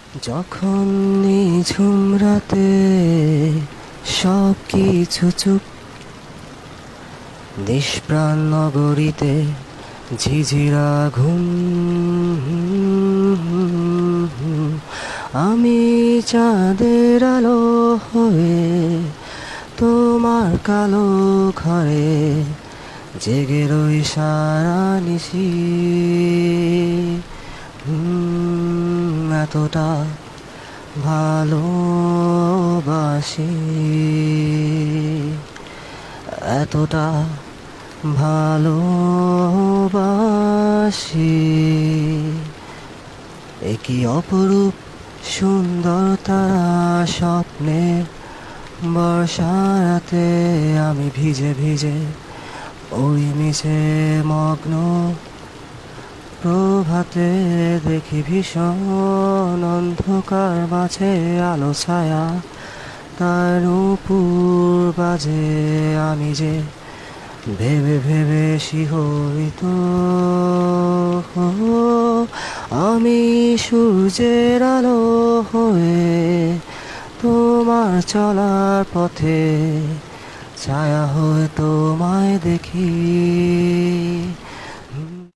যখন নিঝুম রাতে সব কিছু চুপ, নিষ্প্রাণ নগরীতে ঝিঝিরা ঘুম, আমি চাঁদের আলো হয়ে তোমার কালো ঘরে জেগে রই সারা নিশি। এতটা ভালোবাসি, এতটা ভালোবাসি। একই অপরূপ সুন্দর তারা স্বপ্নে বর্ষা রাতে আমি ভিজে ভিজে ওই মিশে মগ্ন, প্রভাতে দেখি ভীষণ অন্ধকার মাঝে আলো ছায়া তার নূপুর বাজে। আমি যে ভেবে ভেবে শিহরিত, আমি সূর্যের আলো হয়ে তোমার চলার পথে ছায়া হয়ে তোমায় দেখি।